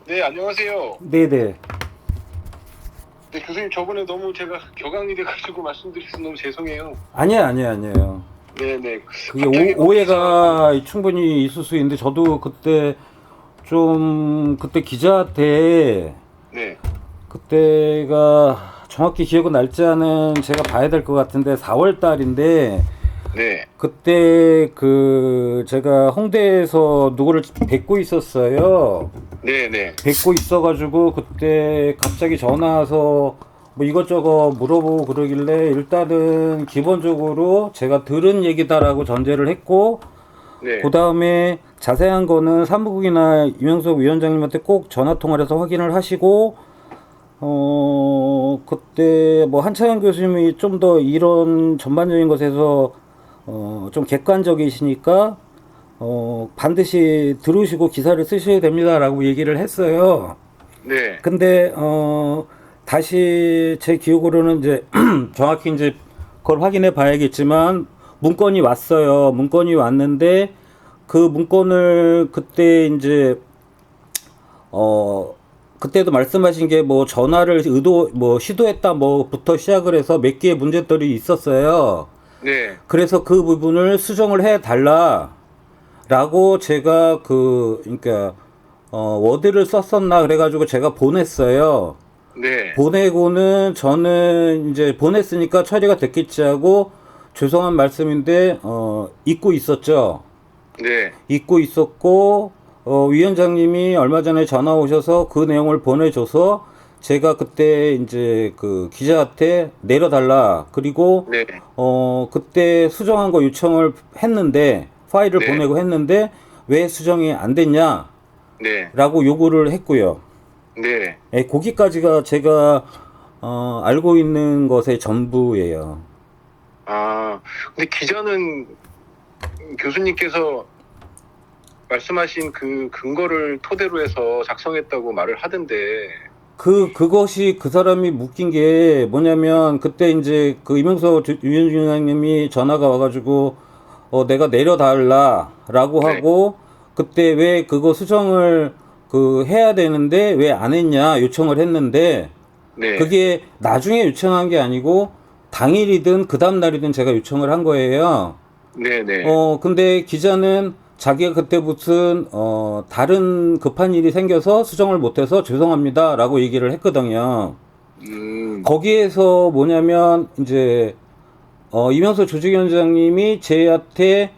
네, 안녕하세요. 네네. 네, 교수님 저번에 너무 제가 격앙이 돼가지고 말씀드려서 너무 죄송해요. 아니에요. 네네. 그게 갑자기 뭐 기사, 오해가 충분히 있을 수 있는데, 저도 그때 그때 기자한테, 네, 그때가 정확히 기억은 날짜는 제가 봐야 될 것 같은데, 4월 달인데, 네, 그때 제가 홍대에서 누구를 뵙고 있었어요. 네네, 뵙고 있어가지고 그때 갑자기 전화 와서 뭐 이것저것 물어보고 그러길래, 일단은 기본적으로 제가 들은 얘기다라고 전제를 했고, 그 네, 다음에 자세한 거는 사무국이나 이명석 위원장님한테 꼭 전화 통화를 해서 확인을 하시고, 그때 뭐 한창현 교수님이 좀 더 이런 전반적인 것에서 좀 객관적이시니까 반드시 들으시고 기사를 쓰셔야 됩니다라고 얘기를 했어요. 네, 근데 다시 제 기억으로는 이제 정확히 이제 그걸 확인해 봐야겠지만, 문건이 왔어요. 문건이 왔는데 그 문건을 그때 이제 어 그때도 말씀하신 게 뭐 전화를 시도했다 뭐부터 시작을 해서 몇 개의 문제들이 있었어요. 네, 그래서 그 부분을 수정을 해 달라라고 제가 그러니까 워드를 썼었나 그래가지고 제가 보냈어요. 네, 보내고는 저는 이제 보냈으니까 처리가 됐겠지 하고, 죄송한 말씀인데 잊고 있었죠. 네, 잊고 있었고, 위원장님이 얼마 전에 전화 오셔서 그 내용을 보내줘서 제가 그때 이제 그 기자한테 내려달라, 그리고 네, 그때 수정한 거 요청을 했는데, 파일을 네, 보내고 했는데 왜 수정이 안 됐냐라고 네, 요구를 했고요. 네. 예, 거기까지가 제가 알고 있는 것의 전부예요. 아, 근데 기자는 교수님께서 말씀하신 그 근거를 토대로 해서 작성했다고 말을 하던데, 그것이 그 사람이 묶인 게 뭐냐면, 그때 이제 그 이명석 위원장님이 전화가 와가지고 내가 내려달라라고 네, 하고, 그때 왜 그거 수정을 해야 되는데 왜 안 했냐 요청을 했는데, 네, 그게 나중에 요청한 게 아니고 당일이든 그 다음 날이든 제가 요청을 한 거예요. 네, 네, 근데 기자는 자기가 그때 무슨 다른 급한 일이 생겨서 수정을 못해서 죄송합니다라고 얘기를 했거든요. 음, 거기에서 뭐냐면 이제 이명수 조직위원장님이 제한테,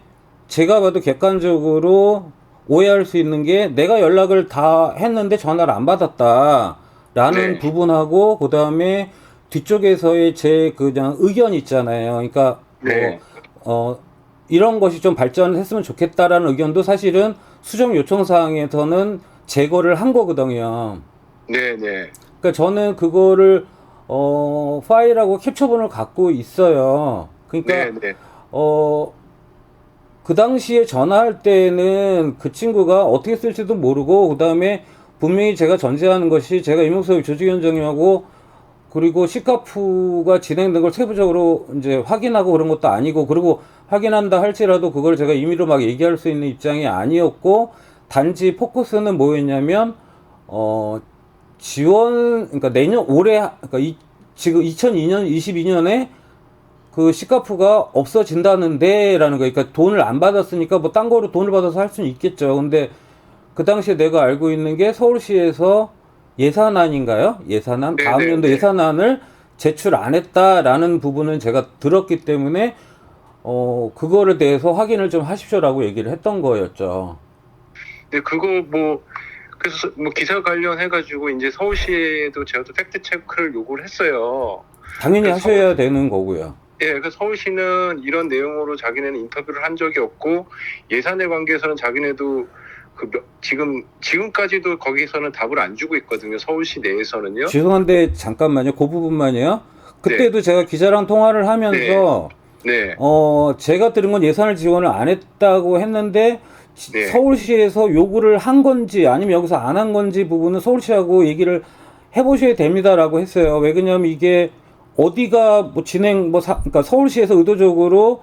제가 봐도 객관적으로 오해할 수 있는 게, 내가 연락을 다 했는데 전화를 안 받았다라는 네, 부분하고, 그 다음에 뒤쪽에서의 제 그냥 의견 있잖아요. 그러니까 뭐 네, 어, 이런 것이 좀 발전했으면 좋겠다라는 의견도 사실은 수정 요청 사항에서는 제거를 한 거거든요. 네, 네, 그러니까 저는 그거를 파일하고 캡처본을 갖고 있어요. 그러니까 네, 네, 어, 그 당시에 전화할 때는 그 친구가 어떻게 쓸지도 모르고, 그 다음에 분명히 제가 전제하는 것이, 제가 이명석 조직위원장님하고 그리고 시카프가 진행된 걸 세부적으로 이제 확인하고 그런 것도 아니고, 그리고 확인한다 할지라도 그걸 제가 임의로 막 얘기할 수 있는 입장이 아니었고, 단지 포커스는 뭐였냐면 지원, 그러니까 내년 올해, 그러니까 지금 2002년 22년에 그 시카프가 없어진다는데라는 거예요. 그러니까 돈을 안 받았으니까 뭐 딴 거로 돈을 받아서 할 수는 있겠죠. 근데 그 당시에 내가 알고 있는 게, 서울시에서 예산안인가요? 예산안? 네, 다음 네, 연도 네. 예산안을 제출 안 했다라는 부분은 제가 들었기 때문에 그거를 대해서 확인을 좀 하십시오라고 얘기를 했던 거였죠. 근데 그거 뭐 그래서 뭐 기사 관련해가지고 이제 서울시에도 제가 또 팩트 체크를 요구를 했어요. 당연히 그래서 하셔야 되는 거고요. 그 서울시는 이런 내용으로 자기네는 인터뷰를 한 적이 없고, 예산에 관계해서는 자기네도 지금까지도 거기서는 답을 안 주고 있거든요. 서울시 내에서는요. 죄송한데 잠깐만요. 그 부분만요. 네, 그때도 제가 기자랑 통화를 네, 하면서 네, 제가 들은 건 예산을 지원을 안 했다고 했는데, 네, 서울시에서 요구를 한 건지 아니면 여기서 안 한 건지 부분은 서울시하고 얘기를 해보셔야 됩니다라고 했어요. 왜 그러냐면 이게 어디가 뭐 그러니까 서울시에서 의도적으로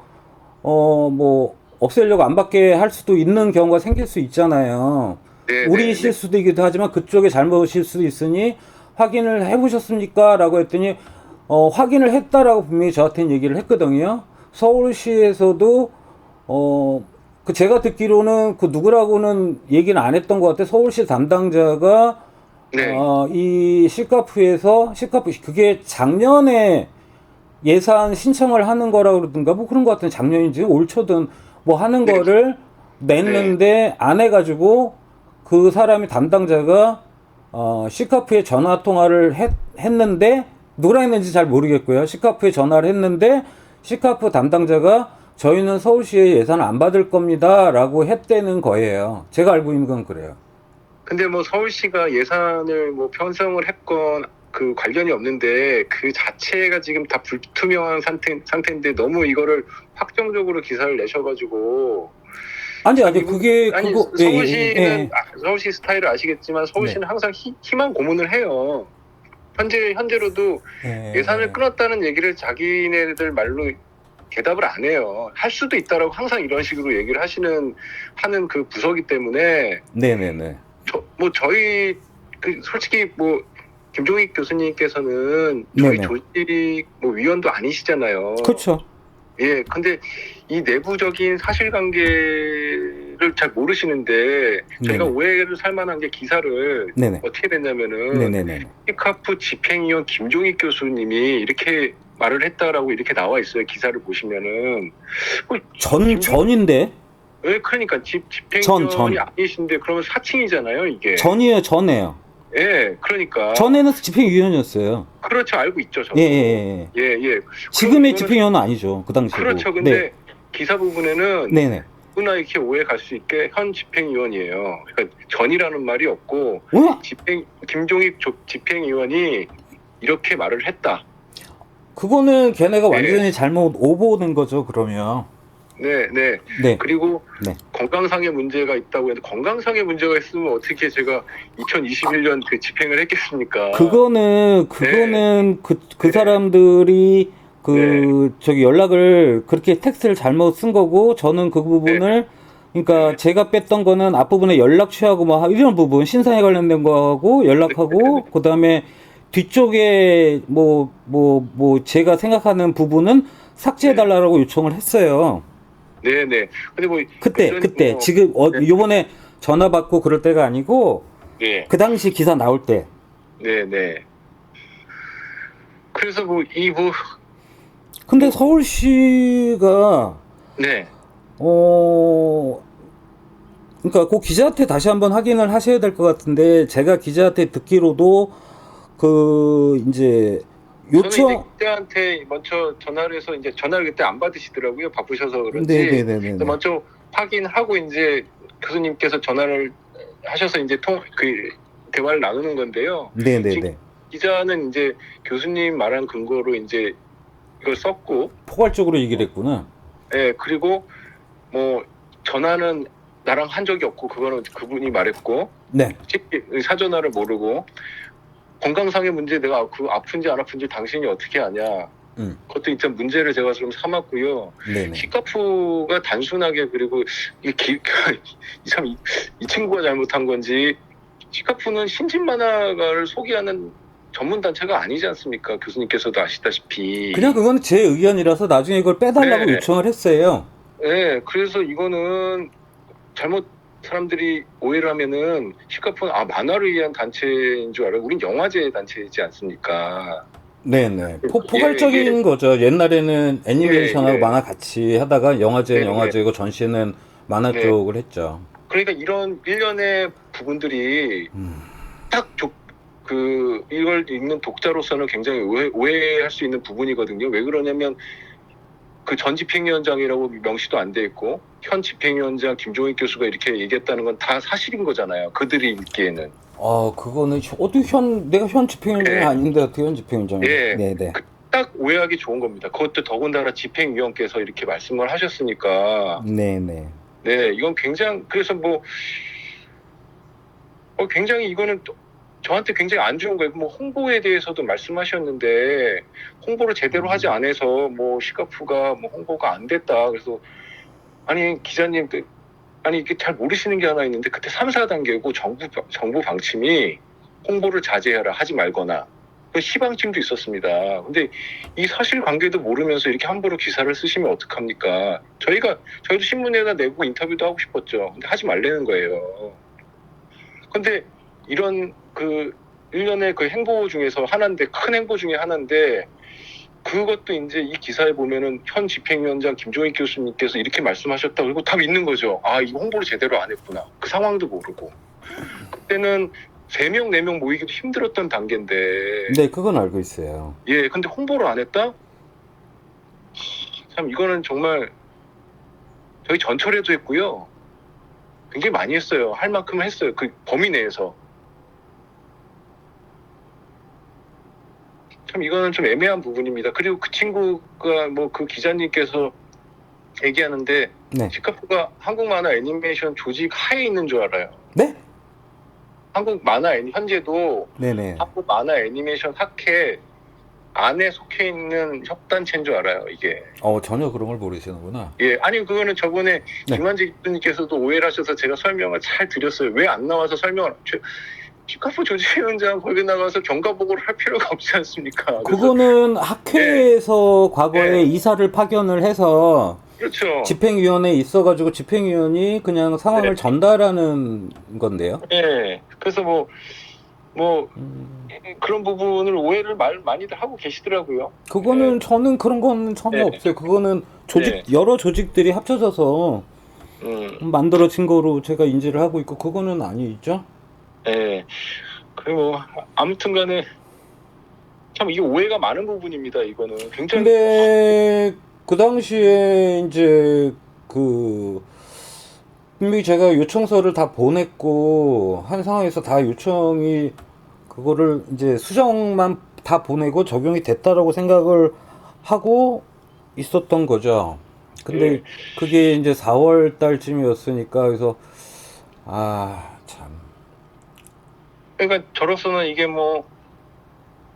뭐 없애려고 안 받게 할 수도 있는 경우가 생길 수 있잖아요. 네, 우리 네, 네. 실수이기도 하지만 그쪽에 잘못일 수도 있으니 확인을 해보셨습니까? 라고 했더니 확인을 했다라고 분명히 저한테는 얘기를 했거든요. 서울시에서도 그 제가 듣기로는 그 누구라고는 얘기는 안 했던 것 같아요. 서울시 담당자가 네, 이 시카프에서 그게 작년에 예산 신청을 하는 거라 그러든가 뭐 그런 것 같은 작년인지 올 초든 뭐 하는 네, 거를 네, 냈는데 안 해가지고 그 사람이 담당자가 시카프에 전화 통화를 했는데 누구랑 했는지 잘 모르겠고요. 시카프에 전화를 했는데 시카프 담당자가 저희는 서울시에 예산을 안 받을 겁니다라고 했다는 거예요. 제가 알고 있는 건 그래요. 근데 뭐 서울시가 예산을 뭐 편성을 했건 그 관련이 없는데 그 자체가 지금 다 불투명한 상태인데 너무 이거를 확정적으로 기사를 내셔가지고 아니 참 아니 이분 그게 아니 그거 서울시는 서울시 스타일을 아시겠지만 네. 서울시는 항상 희망 고문을 해요. 현재로도 예산을 예. 끊었다는 얘기를 자기네들 말로 대답을 안 해요. 할 수도 있다라고 항상 이런 식으로 얘기를 하는 그 부서기 때문에 네네네. 저희 솔직히 뭐 김종익 교수님께서는 저희 네네. 조직 뭐 위원도 아니시잖아요. 그렇죠. 예, 근데 이 내부적인 사실관계를 잘 모르시는데 저희가 네네. 오해를 살 만한 게 기사를 네네. 어떻게 됐냐면은 네네네. 시카프 집행위원 김종익 교수님이 이렇게 말을 했다라고 이렇게 나와 있어요. 기사를 보시면은 전인데 왜 그러니까 집행위원이 아니신데 그러면 사칭이잖아요, 이게. 전이에요, 전에요. 예, 그러니까. 전에는 집행위원이었어요. 그렇죠, 알고 있죠, 저도. 예, 예, 예. 예. 지금의 이거는- 집행위원은 아니죠, 그 당시도. 그렇죠. 근데 기사 부분에는 네네. 누구나 이렇게 오해 갈 수 있게 현 집행위원이에요. 그러니까 전이라는 말이 없고 어? 김종익 집행위원이 이렇게 말을 했다. 그거는 걔네가 네. 완전히 잘못 오보는 거죠, 그러면. 네, 네. 네. 그리고 네. 건강상의 문제가 있다고 했는데 건강상의 문제가 있으면 어떻게 제가 2021년 그 집행을 했겠습니까? 그거는 그 네. 사람들이 저기 연락을 그렇게 텍스트를 잘못 쓴 거고 저는 그 부분을 그러니까 네. 제가 뺐던 거는 앞부분에 연락 취하고 뭐 이런 부분 신상에 관련된 거하고 연락하고 그다음에 뒤쪽에 뭐 제가 생각하는 부분은 삭제해 달라고 요청을 했어요. 네, 네. 근데 뭐 그때 뭐, 지금 네. 요번에 전화 받고 그럴 때가 아니고 네, 그 당시 기사 나올 때. 네, 네. 그래서 근데 서울시가 네, 그러니까 그 기자한테 다시 한번 확인을 하셔야 될 것 같은데 제가 기자한테 듣기로도 이제 저는 요청 이제 기자한테 먼저 전화를 해서 이제 전화를 그때 안 받으시더라고요. 바쁘셔서 그런지. 네네네네. 그래서 먼저 확인하고 이제 교수님께서 전화를 하셔서 이제 대화를 나누는 건데요. 네네네. 기자는 이제 교수님 말한 근거로 이제 이걸 썼고, 포괄적으로 얘기를 했구나. 예, 그리고 뭐 전화는 나랑 한 적이 없고 그거는 그분이 말했고, 네. 사전화를 모르고 건강상의 문제 내가 그 아픈지 안 아픈지 당신이 어떻게 아냐. 그것도 일단 문제를 제가 좀 삼았고요. 네네. 시카프가 단순하게 그리고 이 친구가 잘못한 건지 시카프는 신진 만화가를 소개하는 전문 단체가 아니지 않습니까? 교수님께서도 아시다시피. 그냥 그건 제 의견이라서 나중에 이걸 빼달라고 네. 요청을 했어요. 네, 그래서 이거는 잘못 사람들이 오해를 하면은 시카프는 만화를 위한 단체인 줄 알아요. 우린 영화제 단체이지 않습니까? 네네. 포괄적인 거죠. 옛날에는 애니메이션하고 만화 같이 하다가 영화제는 영화제고 전시는 만화 쪽을 했죠. 그러니까 이런 일련의 부분들이 딱 이걸 읽는 독자로서는 굉장히 오해할 수 있는 부분이거든요. 왜 그러냐면 그 전 집행위원장이라고 명시도 안 돼 있고 현 집행위원장 김종익 교수가 이렇게 얘기했다는 건 다 사실인 거잖아요. 그들이 읽기에는. 그거는 내가 현 집행위원장이 아닌데 어떻게 현 집행위원장이? 예. 네네. 딱 오해하기 좋은 겁니다. 그것도 더군다나 집행위원께서 이렇게 말씀을 하셨으니까. 네네. 네, 이건 그래서 굉장히 이거는 저한테 굉장히 안 좋은 거예요. 뭐 홍보에 대해서도 말씀하셨는데 홍보를 제대로 하지 않아서 뭐 시카프가 뭐 홍보가 안 됐다. 그래서 아니 기자님 아니 이게 잘 모르시는 게 하나 있는데 그때 3, 4단계고 정부 방침이 홍보를 자제해라 하지 말거나 그 시방침도 있었습니다. 근데 이 사실관계도 모르면서 이렇게 함부로 기사를 쓰시면 어떡합니까? 저희도 신문에다 내고 인터뷰도 하고 싶었죠. 근데 하지 말라는 거예요. 근데 이런 그 일련의 그 행보 중에서 하나인데 큰 행보 중에 하나인데 그것도 이제 이 기사에 보면은 현 집행위원장 김종익 교수님께서 이렇게 말씀하셨다 그리고 다 믿는 거죠. 아 이거 홍보를 제대로 안 했구나. 그 상황도 모르고 그때는 3명, 4명 모이기도 힘들었던 단계인데 네, 그건 알고 있어요. 예, 근데 홍보를 안 했다? 참 이거는 정말 저희 전철에도 했고요. 굉장히 많이 했어요. 할 만큼 했어요. 그 범위 내에서. 참 이거는 좀 애매한 부분입니다. 그리고 그 친구가 뭐 그 기자님께서 얘기하는데 네. 시카프가 한국 만화 애니메이션 조직 하에 있는 줄 알아요. 네? 한국 만화 현재도 네네. 한국 만화 애니메이션 학회 안에 속해 있는 협단체인 줄 알아요, 이게. 전혀 그런 걸 모르시는구나. 예, 아니 그거는 저번에 네. 김한지 교수님께서도 오해를 하셔서 제가 설명을 잘 드렸어요. 왜 안 나와서 설명을 시카프 조직위원장 거기 나가서 경과보고를 할 필요가 없지 않습니까? 그거는 학회에서 과거에 네. 이사를 파견을 해서 그렇죠. 집행위원회에 있어가지고 집행위원이 그냥 상황을 네. 전달하는 건데요. 예. 그래서 뭐 그런 부분을 오해를 많이들 하고 계시더라고요. 그거는 저는 그런 건 전혀 네. 없어요. 그거는 여러 조직들이 합쳐져서 만들어진 거로 제가 인지를 하고 있고 그거는 아니죠. 예. 그리고 아무튼간에 참 이게 오해가 많은 부분입니다. 이거는 굉장히. 근데 그 당시에 이제 분명히 제가 요청서를 다 보냈고 한 상황에서 다 요청이 그거를 이제 수정만 다 보내고 적용이 됐다라고 생각을 하고 있었던 거죠. 근데 예. 그게 이제 4월 달쯤이었으니까 그래서 참. 그러니까 저로서는 이게 뭐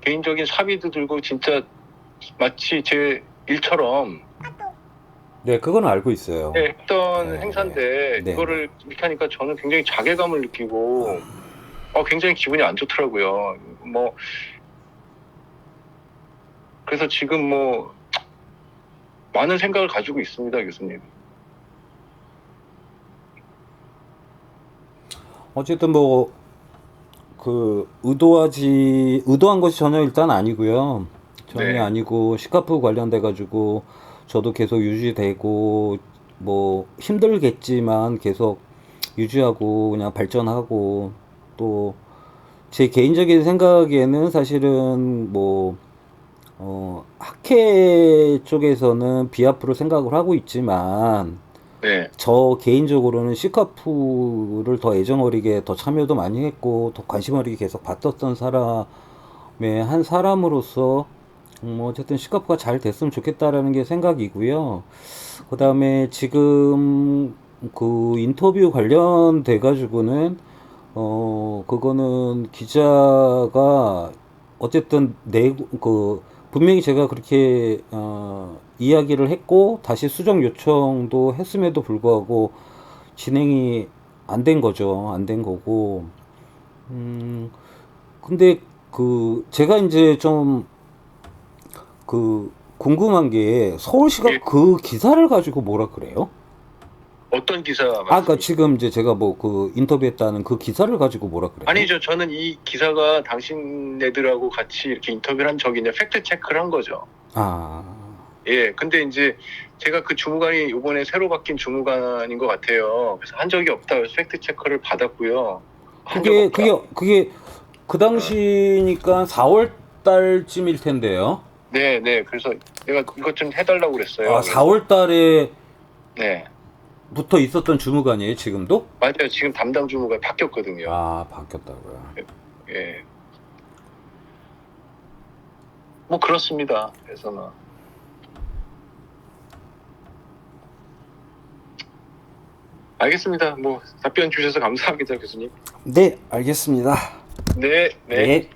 개인적인 사비도 들고 진짜 마치 제 일처럼 네, 그건 알고 있어요. 했던 네. 행사인데 네. 이거를 이렇게 하니까 저는 굉장히 자괴감을 느끼고 굉장히 기분이 안 좋더라고요. 뭐 그래서 지금 뭐 많은 생각을 가지고 있습니다, 교수님. 어쨌든 뭐 의도한 것이 전혀 일단 아니고요. 전혀 네. 아니고 시카프 관련돼 가지고 저도 계속 유지되고 뭐 힘들겠지만 계속 유지하고 그냥 발전하고 또 제 개인적인 생각에는 사실은 뭐 학회 쪽에서는 비하프로 생각을 하고 있지만 네. 저 개인적으로는 시카프를 더 애정어리게 더 참여도 많이 했고 더 관심 어리게 계속 봤었던 사람의 한 사람으로서 어쨌든 시카프가 잘 됐으면 좋겠다라는 게 생각이고요. 그 다음에 지금 그 인터뷰 관련돼 가지고는 그거는 기자가 어쨌든 분명히 제가 그렇게 이야기를 했고 다시 수정 요청도 했음에도 불구하고 진행이 안 된 거죠. 안 된 거고. 근데 제가 이제 좀 궁금한 게 서울시가 예. 그 기사를 가지고 뭐라 그래요? 어떤 기사 그러니까 지금 이제 제가 뭐 인터뷰했다는 그 기사를 가지고 뭐라 그래요? 아니죠. 저는 이 기사가 당신네들하고 같이 이렇게 인터뷰를 한 적이 있냐 팩트 체크를 한 거죠. 예. 근데 이제 제가 그 주무관이 이번에 새로 바뀐 주무관인 것 같아요. 그래서 한 적이 없다. 그래서 팩트 체크를 받았고요. 그게 그 당시니까 4월 달쯤일 텐데요. 네. 그래서 내가 이것 좀 해달라고 그랬어요. 4월 달에 네. 부터 있었던 주무관이에요, 지금도? 맞아요. 지금 담당 주무관이 바뀌었거든요. 바뀌었다고요. 예. 뭐 그렇습니다. 그래서는 알겠습니다. 뭐 답변 주셔서 감사합니다, 교수님. 네, 알겠습니다. 네. 네.